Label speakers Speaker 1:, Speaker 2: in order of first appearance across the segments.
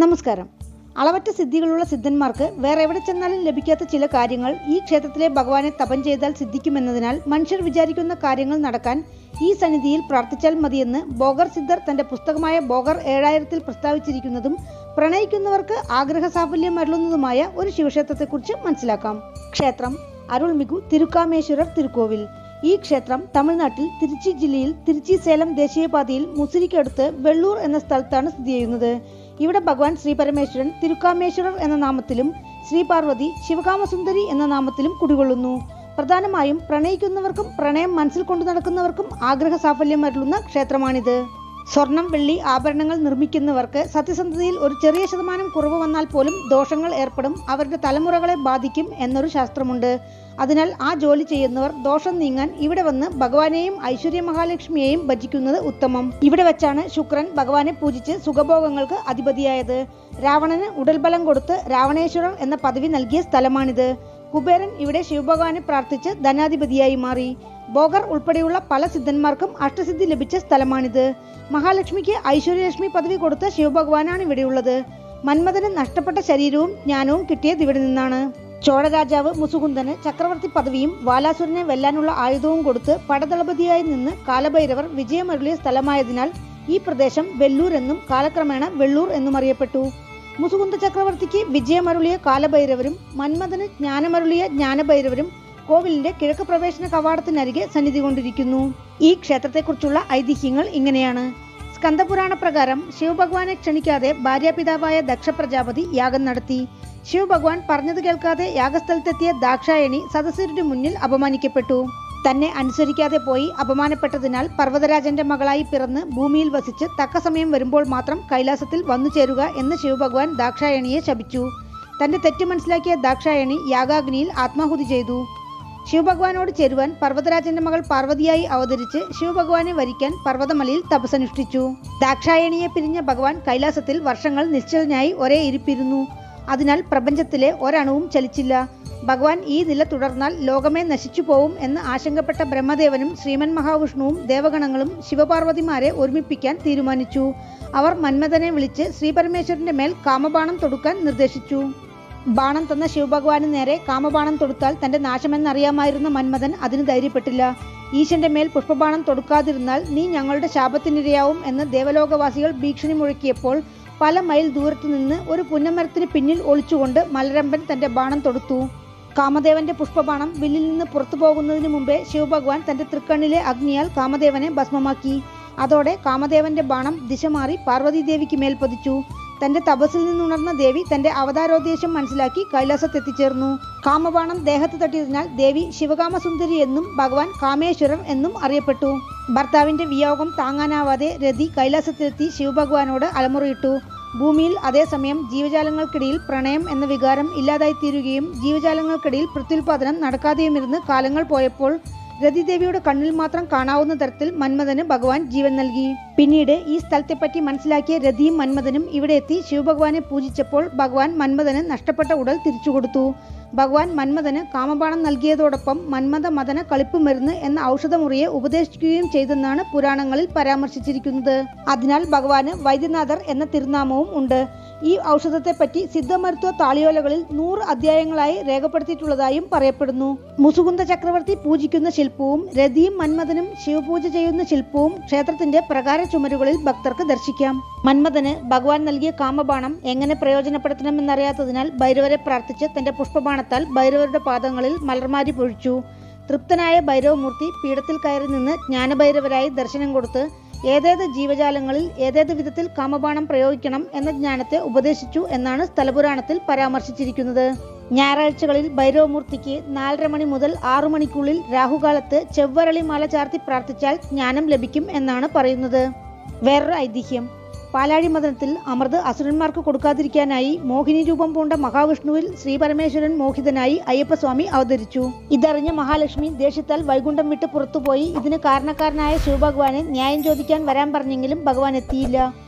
Speaker 1: നമസ്കാരം. അളവറ്റ സിദ്ധികളുള്ള സിദ്ധന്മാർക്ക് വേറെ എവിടെ ചെന്നാലും ലഭിക്കാത്ത ചില കാര്യങ്ങൾ ഈ ക്ഷേത്രത്തിലെ ഭഗവാനെ തപം ചെയ്താൽ സിദ്ധിക്കുമെന്നതിനാൽ മനുഷ്യർ വിചാരിക്കുന്ന കാര്യങ്ങൾ നടക്കാൻ ഈ സന്നിധിയിൽ പ്രാർത്ഥിച്ചാൽ മതിയെന്ന് ബോഗർ സിദ്ധർ തന്റെ പുസ്തകമായ ബോഗർ 7000 പ്രസ്താവിച്ചിരിക്കുന്നതും പ്രണയിക്കുന്നവർക്ക് ആഗ്രഹ സാഫല്യം അരുളുന്നതുമായ ഒരു ശിവക്ഷേത്രത്തെക്കുറിച്ച് മനസ്സിലാക്കാം. ക്ഷേത്രം അരുൾമികു തിരുക്കാമേശ്വരർ തിരുക്കോവിൽ. ഈ ക്ഷേത്രം തമിഴ്നാട്ടിൽ തിരുച്ചി ജില്ലയിൽ തിരുച്ചി സേലം ദേശീയപാതയിൽ മുസിരിക്കടുത്ത് വെള്ളൂർ എന്ന സ്ഥലത്താണ് സ്ഥിതി ചെയ്യുന്നത്. ഇവിടെ ഭഗവാൻ ശ്രീ പരമേശ്വരൻ തിരുക്കാമേശ്വരർ എന്ന നാമത്തിലും ശ്രീ പാർവതി ശിവകാമസുന്ദരി എന്ന നാമത്തിലും കുടികൊള്ളുന്നു. പ്രധാനമായും പ്രണയിക്കുന്നവർക്കും പ്രണയം മനസ്സിൽ കൊണ്ടു നടക്കുന്നവർക്കും ആഗ്രഹ സാഫല്യം അരുളുന്ന ക്ഷേത്രമാണിത്. സ്വർണം വെള്ളി ആഭരണങ്ങൾ നിർമ്മിക്കുന്നവർക്ക് സത്യസന്ധതയിൽ ഒരു ചെറിയ ശതമാനം കുറവ് വന്നാൽ പോലും ദോഷങ്ങൾ ഏർപ്പെടും, അവരുടെ തലമുറകളെ ബാധിക്കും എന്നൊരു ശാസ്ത്രമുണ്ട്. അതിനാൽ ആ ജോലി ചെയ്യുന്നവർ ദോഷം നീങ്ങാൻ ഇവിടെ വന്ന് ഭഗവാനെയും ഐശ്വര്യ മഹാലക്ഷ്മിയെയും ഭജിക്കുന്നത് ഉത്തമം. ഇവിടെ വെച്ചാണ് ശുക്രൻ ഭഗവാനെ പൂജിച്ച് സുഖഭോഗങ്ങൾക്ക് അധിപതിയായത്. രാവണന് ഉടൽബലം കൊടുത്ത് രാവണേശ്വരർ എന്ന പദവി നൽകിയ സ്ഥലമാണിത്. കുബേരൻ ഇവിടെ ശിവഭഗവാനെ പ്രാർത്ഥിച്ച് ധനാധിപതിയായി മാറി. ബോഗർ ഉൾപ്പെടെയുള്ള പല സിദ്ധന്മാർക്കും അഷ്ടസിദ്ധി ലഭിച്ച സ്ഥലമാണിത്. മഹാലക്ഷ്മിക്ക് ഐശ്വര്യലക്ഷ്മി പദവി കൊടുത്ത ശിവഭഗവാനാണ് ഇവിടെയുള്ളത്. മന്മഥന് നഷ്ടപ്പെട്ട ശരീരവും ജ്ഞാനവും കിട്ടിയത് ഇവിടെ നിന്നാണ്. ചോഴരാജാവ് മുസുകുന്ദന് ചക്രവർത്തി പദവിയും വാലാസുരനെ വെല്ലാനുള്ള ആയുധവും കൊടുത്ത് പടദളപതിയായി നിന്ന് കാലഭൈരവർ വിജയമരുളിയ സ്ഥലമായതിനാൽ ഈ പ്രദേശം വെല്ലൂർ എന്നും കാലക്രമേണ വെള്ളൂർ എന്നും അറിയപ്പെട്ടു. മുസുകുന്ദ ചക്രവർത്തിക്ക് വിജയമരുളിയ കാലഭൈരവരും മന്മഥന് ജ്ഞാനമരുളിയ ജ്ഞാനഭൈരവരും കോവിലിന്റെ കിഴക്ക് പ്രവേശന കവാടത്തിനരികെ സന്നിധി കൊണ്ടിരിക്കുന്നു. ഈ ക്ഷേത്രത്തെക്കുറിച്ചുള്ള ഐതിഹ്യങ്ങൾ ഇങ്ങനെയാണ്. സ്കന്ദപുരാണ പ്രകാരം ശിവഭഗവാനെ ക്ഷണിക്കാതെ ഭാര്യാപിതാവായ ദക്ഷ പ്രജാപതി യാഗം നടത്തി. ശിവഭഗവാൻ പറഞ്ഞത് കേൾക്കാതെ യാഗസ്ഥലത്തെത്തിയ ദാക്ഷായണി സദസ്യരുടെ മുന്നിൽ അപമാനിക്കപ്പെട്ടു. തന്നെ അനുസരിക്കാതെ പോയി അപമാനപ്പെട്ടതിനാൽ പർവ്വതരാജന്റെ മകളായി പിറന്ന് ഭൂമിയിൽ വസിച്ച് തക്ക സമയം വരുമ്പോൾ മാത്രം കൈലാസത്തിൽ വന്നു ചേരുക എന്ന് ശിവഭഗവാൻ ദാക്ഷായണിയെ ശപിച്ചു. തന്റെ തെറ്റ് മനസ്സിലാക്കിയ ദാക്ഷായണി യാഗാഗ്നിയിൽ ആത്മാഹുതി ചെയ്തു. ശിവഭഗവാനോട് ചേരുവാൻ പർവ്വതരാജന്റെ മകൾ പാർവതിയായി അവതരിച്ച് ശിവഭഗവാനെ വരിക്കാൻ പർവ്വതമലയിൽ തപസ്സനുഷ്ഠിച്ചു. ദാക്ഷായണിയെ പിരിഞ്ഞ ഭഗവാൻ കൈലാസത്തിൽ വർഷങ്ങൾ നിശ്ചലനായി ഒരേ ഇരിപ്പിരുന്നു. അതിനാൽ പ്രപഞ്ചത്തിലെ ഒരണുവും ചലിച്ചില്ല. ഭഗവാൻ ഈ നില തുടർന്നാൽ ലോകമേ നശിച്ചു പോവും എന്ന് ആശങ്കപ്പെട്ട ബ്രഹ്മദേവനും ശ്രീമൻ മഹാവിഷ്ണുവും ദേവഗണങ്ങളും ശിവപാർവതിമാരെ ഒരുമിപ്പിക്കാൻ തീരുമാനിച്ചു. അവർ മന്മഥനെ വിളിച്ച് ശ്രീപരമേശ്വരന്റെ മേൽ കാമബാണം തൊടുക്കാൻ നിർദ്ദേശിച്ചു. ബാണം തന്ന ശിവഭഗവാന് നേരെ കാമബാണം തൊടുത്താൽ തന്റെ നാശമെന്നറിയാമായിരുന്ന മന്മഥൻ അതിന് ധൈര്യപ്പെട്ടില്ല. ഈശന്റെ മേൽ പുഷ്പബാണം തൊടുക്കാതിരുന്നാൽ നീ ഞങ്ങളുടെ ശാപത്തിനിരയാവും എന്ന് ദേവലോകവാസികൾ ഭീഷണി മുഴക്കിയപ്പോൾ പല മൈൽ ദൂരത്തു നിന്ന് ഒരു പുന്നമരത്തിന് പിന്നിൽ ഒളിച്ചുകൊണ്ട് മലരമ്പൻ തന്റെ ബാണം തൊടുത്തു. കാമദേവന്റെ പുഷ്പബാണം വില്ലിൽ നിന്ന് പുറത്തു പോകുന്നതിന് മുമ്പേ ശിവഭഗവാൻ തന്റെ തൃക്കണ്ണിലെ അഗ്നിയാൽ കാമദേവനെ ഭസ്മമാക്കി. അതോടെ കാമദേവന്റെ ബാണം ദിശ മാറി പാർവതീദേവിക്ക് മേൽ പതിച്ചു. തന്റെ തപസ്സിൽ നിന്നുണർന്ന ദേവി തന്റെ അവതാരോദ്ദേശം മനസ്സിലാക്കി കൈലാസത്തെത്തിച്ചേർന്നു. കാമബാണം ദേഹത്ത് തട്ടിയതിനാൽ ദേവി ശിവകാമസുന്ദരി എന്നും ഭഗവാൻ കാമേശ്വരർ എന്നും അറിയപ്പെട്ടു. ഭർത്താവിന്റെ വിയോഗം താങ്ങാനാവാതെ രതി കൈലാസത്തിലെത്തി ശിവഭഗവാനോട് അലമുറയിട്ടു. ഭൂമിയിൽ അതേസമയം ജീവജാലങ്ങൾക്കിടയിൽ പ്രണയം എന്ന വികാരം ഇല്ലാതായിത്തീരുകയും ജീവജാലങ്ങൾക്കിടയിൽ പ്രത്യുൽപാദനം നടക്കാതെയുമിരുന്ന് കാലങ്ങൾ പോയപ്പോൾ രതിദേവിയുടെ കണ്ണിൽ മാത്രം കാണാവുന്ന തരത്തിൽ മന്മഥന് ഭഗവാൻ ജീവൻ നൽകി. പിന്നീട് ഈ സ്ഥലത്തെപ്പറ്റി മനസ്സിലാക്കിയ രതിയും മന്മഥനും ഇവിടെ എത്തി ശിവഭഗവാനെ പൂജിച്ചപ്പോൾ ഭഗവാൻ മന്മഥന് നഷ്ടപ്പെട്ട ഉടൽ തിരിച്ചു കൊടുത്തു. ഭഗവാൻ മന്മഥന് കാമബാണം നൽകിയതോടൊപ്പം മന്മഥ മദന കളിപ്പ് മരുന്ന് എന്ന ഔഷധമുറിയെ ഉപദേശിക്കുകയും ചെയ്തെന്നാണ് പുരാണങ്ങളിൽ പരാമർശിച്ചിരിക്കുന്നത്. അതിനാൽ ഭഗവാന് വൈദ്യനാഥർ എന്ന തിരുനാമവും ഉണ്ട്. ഈ ഔഷധത്തെപ്പറ്റി സിദ്ധമരുത്വ താളിയോലകളിൽ 100 അധ്യായങ്ങളായി രേഖപ്പെടുത്തിയിട്ടുള്ളതായും പറയപ്പെടുന്നു. മുസുകുന്ദ ചക്രവർത്തി പൂജിക്കുന്ന ശില്പവും രതിയും മന്മഥനും ശിവപൂജ ചെയ്യുന്ന ശില്പവും ക്ഷേത്രത്തിന്റെ പ്രകാര ചുമരുകളിൽ ഭക്തർക്ക് ദർശിക്കാം. മന്മഥന് ഭഗവാൻ നൽകിയ കാമബാണം എങ്ങനെ പ്രയോജനപ്പെടുത്തണമെന്നറിയാത്തതിനാൽ ഭൈരവരെ പ്രാർത്ഥിച്ച് തന്റെ പുഷ്പബാണത്താൽ ഭൈരവരുടെ പാദങ്ങളിൽ മലർമാരി പൊഴിച്ചു. തൃപ്തനായ ഭൈരവമൂർത്തി പീഠത്തിൽ കയറി നിന്ന് ജ്ഞാനഭൈരവരായി ദർശനം കൊടുത്ത് ഏതേത് ജീവജാലങ്ങളിൽ ഏതേത് വിധത്തിൽ കാമബാണം പ്രയോഗിക്കണം എന്ന ജ്ഞാനത്തെ ഉപദേശിച്ചു എന്നാണ് സ്ഥലപുരാണത്തിൽ പരാമർശിച്ചിരിക്കുന്നത്. ഞായറാഴ്ചകളിൽ ഭൈരവമൂർത്തിക്ക് 4:30 മണി മുതൽ 6 മണിക്കുള്ളിൽ രാഹുകാലത്ത് ചെവ്വരളി മാല ചാർത്തി പ്രാർത്ഥിച്ചാൽ ജ്ഞാനം ലഭിക്കും എന്നാണ് പറയുന്നത്. വേറൊരു ഐതിഹ്യം, പാലാഴി മദനത്തിൽ അമൃത് അസുരന്മാർക്ക് കൊടുക്കാതിരിക്കാനായി മോഹിനി രൂപം പൂണ്ട മഹാവിഷ്ണുവിൽ ശ്രീ പരമേശ്വരൻ മോഹിതനായി അയ്യപ്പസ്വാമി അവതരിച്ചു. ഇതറിഞ്ഞ മഹാലക്ഷ്മി ദേഷ്യത്താൽ വൈകുണ്ഠം വിട്ട് പുറത്തുപോയി ഇതിന് കാരണക്കാരനായ ശിവഭഗവാനെ ന്യായം ചോദിക്കാൻ വരാൻ പറഞ്ഞെങ്കിലും ഭഗവാൻ എത്തിയില്ല.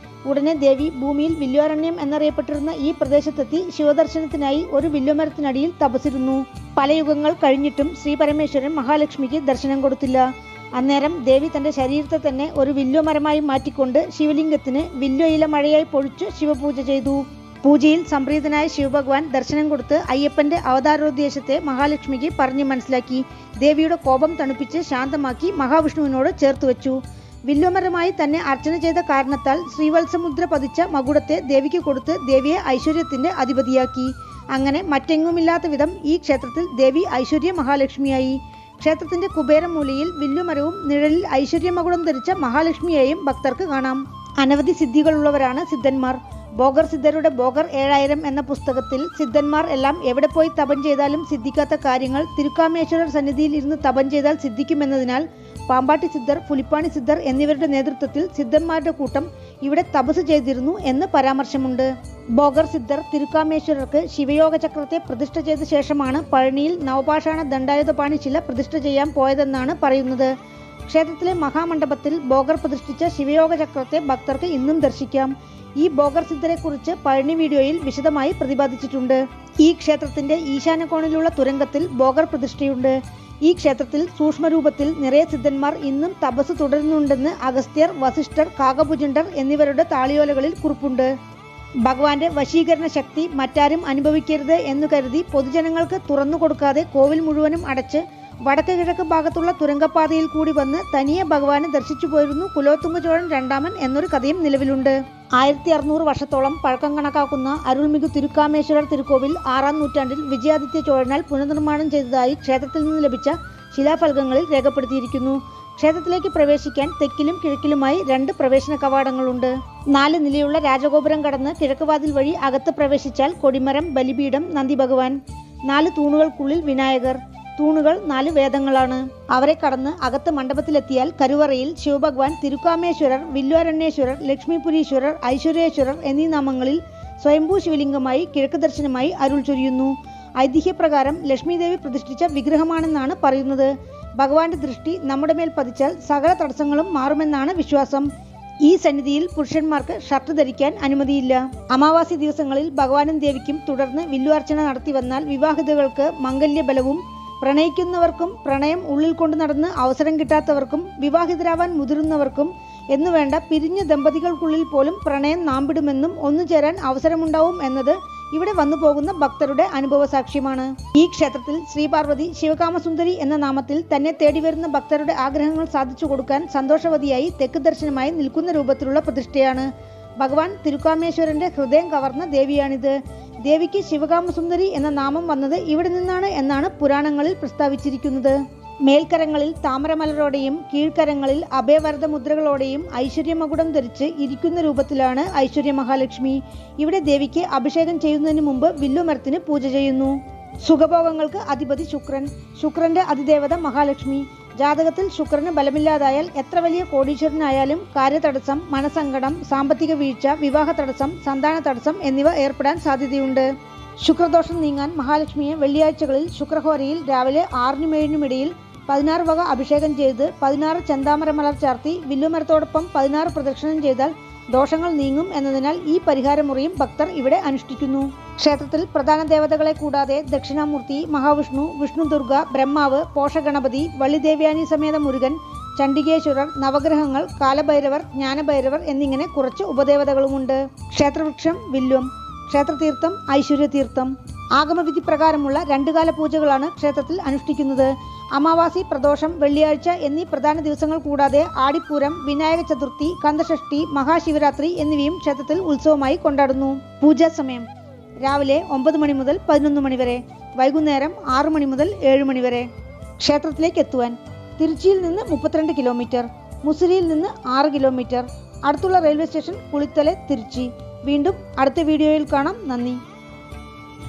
Speaker 1: ഉടനെ ദേവി ഭൂമിയിൽ വില്വാരണ്യം എന്നറിയപ്പെട്ടിരുന്ന ഈ പ്രദേശത്തെത്തി ശിവദർശനത്തിനായി ഒരു വില്ലുമരത്തിനടിയിൽ തപസിരുന്നു. പല യുഗങ്ങൾ കഴിഞ്ഞിട്ടും ശ്രീ പരമേശ്വരൻ മഹാലക്ഷ്മിക്ക് ദർശനം കൊടുത്തില്ല. അന്നേരം ദേവി തൻ്റെ ശരീരത്തെ തന്നെ ഒരു വില്വ മരമായി മാറ്റിക്കൊണ്ട് ശിവലിംഗത്തിന് വില്വയില മഴയായി പൊഴിച്ച് ശിവപൂജ ചെയ്തു. പൂജയിൽ സംപ്രീതനായ ശിവഭഗവാൻ ദർശനം കൊടുത്ത് അയ്യപ്പന്റെ അവതാരോദ്ദേശത്തെ മഹാലക്ഷ്മിക്ക് പറഞ്ഞു മനസ്സിലാക്കി. ദേവിയുടെ കോപം തണുപ്പിച്ച് ശാന്തമാക്കി മഹാവിഷ്ണുവിനോട് ചേർത്തുവച്ചു. വില്വമരമായി തന്നെ അർച്ചന ചെയ്ത കാരണത്താൽ ശ്രീവത്സമുദ്ര പതിച്ച മകുടത്തെ ദേവിക്ക് കൊടുത്ത് ദേവിയെ ഐശ്വര്യത്തിന്റെ അധിപതിയാക്കി. അങ്ങനെ മറ്റെങ്ങുമില്ലാത്ത വിധം ഈ ക്ഷേത്രത്തിൽ ദേവി ഐശ്വര്യ മഹാലക്ഷ്മിയായി. ക്ഷേത്രത്തിന്റെ കുബേരമൂലയിൽ വില്ലുമരവും നിഴലിൽ ഐശ്വര്യമകുടം ധരിച്ച മഹാലക്ഷ്മിയെയും ഭക്തർക്ക് കാണാം. അനവധി സിദ്ധികളുള്ളവരാണ് സിദ്ധന്മാർ. ബോഗർ സിദ്ധരുടെ ബോഗർ 7000 എന്ന പുസ്തകത്തിൽ സിദ്ധന്മാർ എല്ലാം എവിടെ പോയി തപം ചെയ്താലും സിദ്ധിക്കാത്ത കാര്യങ്ങൾ തിരുക്കാമേശ്വരർ സന്നിധിയിൽ ഇരുന്ന് തപം ചെയ്താൽ സിദ്ധിക്കുമെന്നതിനാൽ പാമ്പാട്ടി സിദ്ധർ, പുലിപ്പാണി സിദ്ധർ എന്നിവരുടെ നേതൃത്വത്തിൽ സിദ്ധന്മാരുടെ കൂട്ടം ഇവിടെ തപസ് ചെയ്തിരുന്നു എന്ന് പരാമർശമുണ്ട്. ബോഗർ സിദ്ധർ തിരുക്കാമേശ്വരർക്ക് ശിവയോഗ ചക്രത്തെ പ്രതിഷ്ഠ ചെയ്ത ശേഷമാണ് പഴനിയിൽ നവപാഷാണ ദണ്ഡായുധപാണി ശില പ്രതിഷ്ഠ ചെയ്യാൻ പോയതെന്നാണ് പറയുന്നത്. ക്ഷേത്രത്തിലെ മഹാമണ്ഡപത്തിൽ ബോഗർ പ്രതിഷ്ഠിച്ച ശിവയോഗ ചക്രത്തെ ഭക്തർക്ക് ഇന്നും ദർശിക്കാം. ഈ ബോഗർ സിദ്ധരെ കുറിച്ച് പഴനി വീഡിയോയിൽ വിശദമായി പ്രതിപാദിച്ചിട്ടുണ്ട്. ഈ ക്ഷേത്രത്തിന്റെ ഈശാനകോണിലുള്ള തുരങ്കത്തിൽ ബോഗർ പ്രതിഷ്ഠയുണ്ട്. ഈ ക്ഷേത്രത്തിൽ സൂക്ഷ്മരൂപത്തിൽ നിറയെ സിദ്ധന്മാർ ഇന്നും തപസ് തുടരുന്നുണ്ടെന്ന് അഗസ്ത്യർ, വസിഷ്ഠർ, കാകഭുജണ്ഡർ എന്നിവരുടെ താളിയോലകളിൽ കുറിപ്പുണ്ട്. ഭഗവാന്റെ വശീകരണ ശക്തി മറ്റാരും അനുഭവിക്കരുത് എന്നു കരുതി പൊതുജനങ്ങൾക്ക് തുറന്നു കൊടുക്കാതെ കോവിൽ മുഴുവനും അടച്ച് വടക്ക് കിഴക്ക് ഭാഗത്തുള്ള തുരങ്കപ്പാതയിൽ കൂടി വന്ന് തനിയെ ഭഗവാനെ ദർശിച്ചു പോയിരുന്നു കുലോത്തുംഗ ചോഴൻ രണ്ടാമൻ എന്നൊരു കഥയും നിലവിലുണ്ട്. 1600 വർഷത്തോളം പഴക്കം കണക്കാക്കുന്ന അരുൾമിகு തിരുക്കാമേശ്വരർ തിരുക്കോവിൽ 6ാം നൂറ്റാണ്ടിൽ വിജയാദിത്യ ചോഴനാൽ പുനർനിർമ്മാണം ചെയ്തതായി ക്ഷേത്രത്തിൽ നിന്ന് ലഭിച്ച ശിലാഫലകങ്ങളിൽ രേഖപ്പെടുത്തിയിരിക്കുന്നു. ക്ഷേത്രത്തിലേക്ക് പ്രവേശിക്കാൻ തെക്കിലും കിഴക്കിലുമായി 2 പ്രവേശന കവാടങ്ങളുണ്ട്. 4 നിലയുള്ള രാജഗോപുരം കടന്ന് കിഴക്കുവാതിൽ വഴി അകത്ത് പ്രവേശിച്ചാൽ കൊടിമരം, ബലിപീഠം, നന്ദി ഭഗവാൻ, 4 തൂണുകൾക്കുള്ളിൽ വിനായകർ. തൂണുകൾ 4 വേദങ്ങളാണ്. അവരെ കടന്ന് അകത്ത് മണ്ഡപത്തിലെത്തിയാൽ കരുവറയിൽ ശിവഭഗവാൻ തിരുക്കാമേശ്വരർ, വില്വാരണ്യേശ്വരർ, ലക്ഷ്മിപുരീശ്വരർ, ഐശ്വര്യേശ്വരർ എന്നീ നാമങ്ങളിൽ സ്വയംഭൂ ശിവലിംഗമായി കിഴക്ക് ദർശനമായി അരുൾ ചൊരിയുന്നു. ഐതിഹ്യപ്രകാരം ലക്ഷ്മീദേവി പ്രതിഷ്ഠിച്ച വിഗ്രഹമാണെന്നാണ് പറയുന്നത്. ഭഗവാന്റെ ദൃഷ്ടി നമ്മുടെ മേൽ പതിച്ചാൽ സകല തടസ്സങ്ങളും മാറുമെന്നാണ് വിശ്വാസം. ഈ സന്നിധിയിൽ പുരുഷന്മാർക്ക് ഷർട്ട് ധരിക്കാൻ അനുമതിയില്ല. അമാവാസി ദിവസങ്ങളിൽ ഭഗവാനും ദേവിക്കും തുടർന്ന് വില്ലുവാർച്ചന നടത്തി വന്നാൽ വിവാഹിതകൾക്ക് മംഗല്യബലവും, പ്രണയിക്കുന്നവർക്കും പ്രണയം ഉള്ളിൽ കൊണ്ടു നടന്ന് അവസരം കിട്ടാത്തവർക്കും വിവാഹിതരാവാൻ മുതിരുന്നവർക്കും എന്നുവേണ്ട പിരിഞ്ഞ ദമ്പതികൾക്കുള്ളിൽ പോലും പ്രണയം നാമ്പിടുമെന്നും ഒന്നുചേരാൻ അവസരമുണ്ടാവും എന്നത് ഇവിടെ വന്നു പോകുന്ന ഭക്തരുടെ അനുഭവ സാക്ഷ്യമാണ്. ഈ ക്ഷേത്രത്തിൽ ശ്രീപാർവതി ശിവകാമസുന്ദരി എന്ന നാമത്തിൽ തന്നെ തേടി വരുന്ന ഭക്തരുടെ ആഗ്രഹങ്ങൾ സാധിച്ചു കൊടുക്കാൻ സന്തോഷവതിയായി തെക്ക് ദർശനമായി നിൽക്കുന്ന രൂപത്തിലുള്ള പ്രതിഷ്ഠയാണ്. ഭഗവാൻ തിരുക്കാമേശ്വരന്റെ ഹൃദയം കവർന്ന ദേവിയാണിത്. ദേവിക്ക് ശിവകാമസുന്ദരി എന്ന നാമം വന്നത് ഇവിടെ നിന്നാണ് എന്നാണ് പുരാണങ്ങളിൽ പ്രസ്താവിച്ചിരിക്കുന്നത്. മേൽക്കരങ്ങളിൽ താമരമലരോടെയും കീഴ്ക്കരങ്ങളിൽ അഭയവരദ മുദ്രകളോടെയും ഐശ്വര്യമകുടം ധരിച്ച് ഇരിക്കുന്ന രൂപത്തിലാണ് ഐശ്വര്യ മഹാലക്ഷ്മി. ഇവിടെ ദേവിക്ക് അഭിഷേകം ചെയ്യുന്നതിന് മുമ്പ് വില്ലുമരത്തിന് പൂജ ചെയ്യുന്നു. സുഖഭോഗങ്ങൾക്ക് അധിപതി ശുക്രൻ. ശുക്രന്റെ അതിദേവത മഹാലക്ഷ്മി. ജാതകത്തിൽ ശുക്രന് ബലമില്ലാതായാൽ എത്ര വലിയ കോടീശ്വരനായാലും കാര്യതടസ്സം, മനസങ്കടം, സാമ്പത്തിക വീഴ്ച, വിവാഹ തടസ്സം, സന്താന തടസ്സം എന്നിവ ഏർപ്പെടാൻ സാധ്യതയുണ്ട്. ശുക്രദോഷം നീങ്ങാൻ മഹാലക്ഷ്മിയെ വെള്ളിയാഴ്ചകളിൽ ശുക്രഹോരയിൽ രാവിലെ 6നും 7നും ഇടയിൽ 16 വക അഭിഷേകം ചെയ്ത് 16 ചെന്താമര മലർ ചാർത്തി വില്ലുമരത്തോടൊപ്പം 16 പ്രദക്ഷിണം ചെയ്താൽ ദോഷങ്ങൾ നീങ്ങും എന്നതിനാൽ ഈ പരിഹാരമുറിയും ഭക്തർ ഇവിടെ അനുഷ്ഠിക്കുന്നു. ക്ഷേത്രത്തിൽ പ്രധാന ദേവതകളെ കൂടാതെ ദക്ഷിണാമൂർത്തി, മഹാവിഷ്ണു, വിഷ്ണുദുർഗ, ബ്രഹ്മാവ്, പോഷഗണപതി, വള്ളിദേവ്യാനി സമേത മുരുകൻ, ചണ്ഡികേശ്വരർ, നവഗ്രഹങ്ങൾ, കാലഭൈരവർ, ജ്ഞാനഭൈരവർ എന്നിങ്ങനെ കുറച്ച് ഉപദേവതകളുമുണ്ട്. ക്ഷേത്രവൃക്ഷം വില്വം. ക്ഷേത്രതീർത്ഥം ഐശ്വര്യതീർത്ഥം. ആഗമവിധി പ്രകാരമുള്ള 2 കാല പൂജകളാണ് ക്ഷേത്രത്തിൽ അനുഷ്ഠിക്കുന്നത്. അമാവാസി, പ്രദോഷം, വെള്ളിയാഴ്ച എന്നീ പ്രധാന ദിവസങ്ങൾ കൂടാതെ ആടിപ്പൂരം, വിനായക ചതുർത്ഥി, കന്ദഷഷ്ഠി, മഹാശിവരാത്രി എന്നിവയും ക്ഷേത്രത്തിൽ ഉത്സവമായി കൊണ്ടാടുന്നു. പൂജാ സമയം രാവിലെ 9 മണി മുതൽ 11 മണി വരെ, വൈകുന്നേരം 6 മണി മുതൽ 7 മണി വരെ. ക്ഷേത്രത്തിലേക്ക് എത്തുവാൻ തിരുച്ചിയിൽ നിന്ന് 32 കിലോമീറ്റർ, മുസിരിയിൽ നിന്ന് 6 കിലോമീറ്റർ. അടുത്തുള്ള റെയിൽവേ സ്റ്റേഷൻ കുളിത്തല, തിരുച്ചി. വീണ്ടും അടുത്ത വീഡിയോയിൽ കാണാം. നന്ദി.